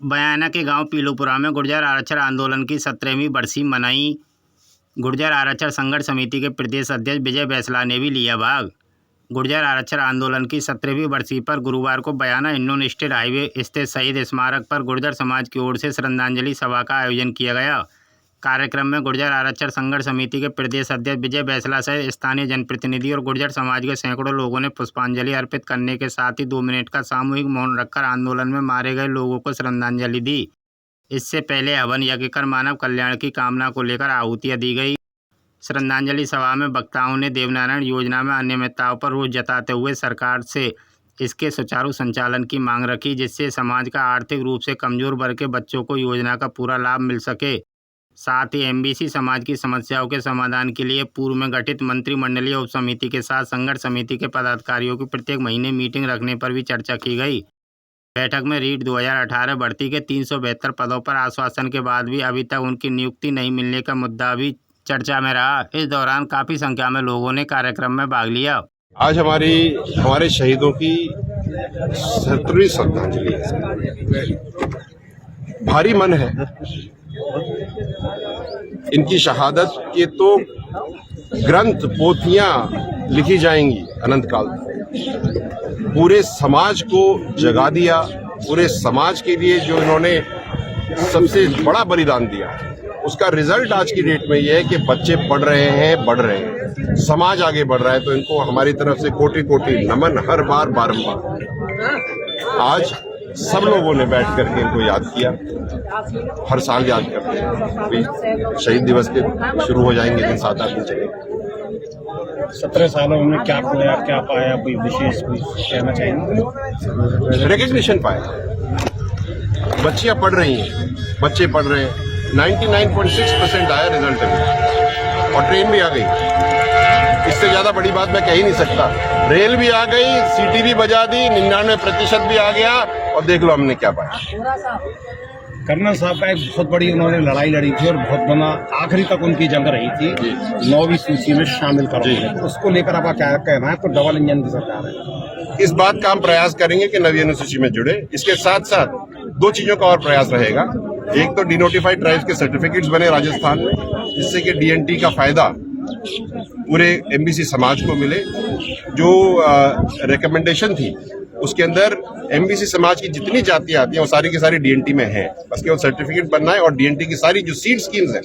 बयाना के गांव पीलूपुरा में गुर्जर आरक्षण आंदोलन की 17वीं बरसी मनाई। गुर्जर आरक्षण संघर्ष समिति के प्रदेश अध्यक्ष विजय बैसला ने भी लिया भाग। गुर्जर आरक्षण आंदोलन की 17वीं बरसी पर गुरुवार को बयाना इंडोन स्टेट हाईवे स्थित शहीद स्मारक पर गुर्जर समाज की ओर से श्रद्धांजलि सभा का आयोजन किया गया। कार्यक्रम में गुर्जर आरक्षण संघर्ष समिति के प्रदेश अध्यक्ष विजय बैसला सहित स्थानीय जनप्रतिनिधि और गुर्जर समाज के सैकड़ों लोगों ने पुष्पांजलि अर्पित करने के साथ ही 2 मिनट का सामूहिक मौन रखकर आंदोलन में मारे गए लोगों को श्रद्धांजलि दी। इससे पहले हवन यज्ञ कर मानव कल्याण की कामना को लेकर आहुतियाँ दी गई। श्रद्धांजलि सभा में वक्ताओं ने देवनारायण योजना में अनियमितताओं पर रोष जताते हुए सरकार से इसके सुचारू संचालन की मांग रखी, जिससे समाज का आर्थिक रूप से कमजोर वर्ग के बच्चों को योजना का पूरा लाभ मिल सके। साथ ही एमबीसी समाज की समस्याओं के समाधान के लिए पूर्व में गठित मंत्रिमंडलीय उप समिति के साथ संघर्ष समिति के पदाधिकारियों की प्रत्येक महीने मीटिंग रखने पर भी चर्चा की गई। बैठक में रीट 2018 भर्ती के 372 पदों पर आश्वासन के बाद भी अभी तक उनकी नियुक्ति नहीं मिलने का मुद्दा भी चर्चा में रहा। इस दौरान काफी संख्या में लोगों ने कार्यक्रम में भाग लिया। आज हमारे शहीदों की 17वीं श्रद्धांजलि है। भारी मन है। इनकी शहादत के तो ग्रंथ पोथियां लिखी जाएंगी अनंत काल तक। पूरे समाज को जगा दिया। पूरे समाज के लिए जो इन्होंने सबसे बड़ा बलिदान दिया, उसका रिजल्ट आज की डेट में यह है कि बच्चे पढ़ रहे हैं, बढ़ रहे हैं, समाज आगे बढ़ रहा है। तो इनको हमारी तरफ से कोटि कोटि नमन, हर बार बारंबार। आज सब लोगों ने बैठ करके इनको याद किया। हर साल याद करते हैं। अभी शहीद दिवस के शुरू हो जाएंगे दिन 7-8 दिन चलेंगे। 17 सालों में क्या खोया, क्या पाया, कोई विशेष कोई कहना चाहिए? रिकग्निशन पाया। बच्चियां पढ़ रही हैं, बच्चे पढ़ रहे हैं। 99.6% आया रिजल्ट अभी, और ट्रेन भी आ गई। इससे ज्यादा बड़ी बात मैं कह ही नहीं सकता। रेल भी आ गई, सीटी भी बजा दी, 99% भी आ गया, और देख लो हमने क्या पाया। कर्नल साहब का एक बहुत बड़ी उन्होंने लड़ाई लड़ी थी और बहुत बड़ा आखिरी तक उनकी जंग रही थी 9वीं सूची में शामिल करोगे। उसको लेकर आपका क्या कहना है? तो डबल इंजन की सरकार है। इस बात का हम प्रयास करेंगे कि 9वीं अनुसूची में जुड़े। इसके साथ साथ 2 चीजों का और प्रयास रहेगा। एक तो डिनोटिफाइड ट्राइब्स के सर्टिफिकेट्स बने राजस्थान में, जिससे कि डीएनटी का फायदा पूरे एमबीसी समाज को मिले। जो रिकमेंडेशन थी उसके अंदर एमबीसी समाज की जितनी जातियां आती हैं वो सारी की सारी डीएनटी में है। बस केवल सर्टिफिकेट बनना है, और डीएनटी की सारी जो सीड स्कीम्स है,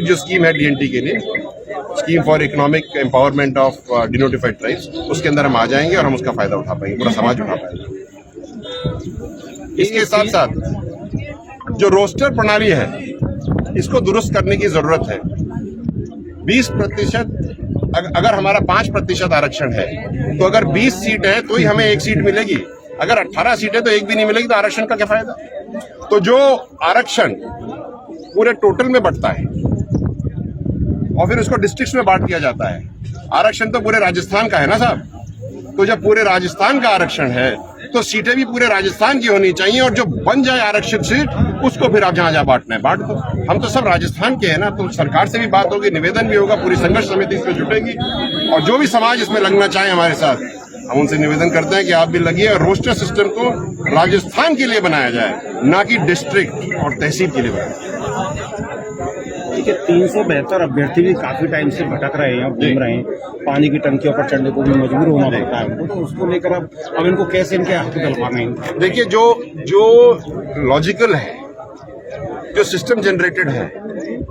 जो स्कीम है डीएनटी के लिए, scheme for economic empowerment of denotified tribes, उसके अंदर हम आ जाएंगे और हम उसका फायदा उठा पाएंगे, पूरा समाज उठा पाएगा। इसके साथ साथ जो रोस्टर प्रणाली है, इसको दुरुस्त करने की जरूरत है। 20%, अगर हमारा 5% आरक्षण है, तो अगर 20 सीट है तो ही हमें 1 सीट मिलेगी। अगर 18 सीट है तो 1 भी नहीं मिलेगी, तो आरक्षण का क्या फायदा? तो जो आरक्षण पूरे टोटल में बढ़ता है और फिर उसको डिस्ट्रिक्ट्स में बांट दिया जाता है। आरक्षण तो पूरे राजस्थान का है ना साहब। तो जब पूरे राजस्थान का आरक्षण है तो सीटें भी पूरे राजस्थान की होनी चाहिए, और जो बन जाए आरक्षित सीट उसको फिर आप जहां बांटना है बांट दो। हम तो सब राजस्थान के हैं ना, तो सरकार से भी बात होगी, निवेदन भी होगा, पूरी संघर्ष समिति इसमें जुटेगी, और जो भी समाज इसमें लगना चाहे हमारे साथ, हम उनसे निवेदन करते हैं कि आप भी लगिए, और रोस्टर सिस्टम को राजस्थान के लिए बनाया जाए, ना कि डिस्ट्रिक्ट और तहसील के लिए बनाया जाए। 372 अभ्यर्थी भी काफी टाइम से भटक रहे हैं, घूम रहे हैं, पानी की टंकियों पर चढ़ने को भी मजबूर होना पड़ता है उनको। तो उसको लेकर अब इनको कैसे इनके हक दिलवाना है? देखिए, जो लॉजिकल है, जो सिस्टम जनरेटेड है,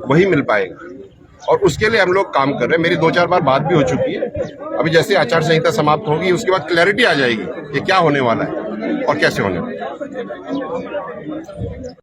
वही मिल पाएगा, और उसके लिए हम लोग काम कर रहे हैं। मेरी 2-4 बार बात भी हो चुकी है। अभी जैसे आचार संहिता समाप्त होगी, उसके बाद क्लैरिटी आ जाएगी कि क्या होने वाला है और कैसे होने वाला है।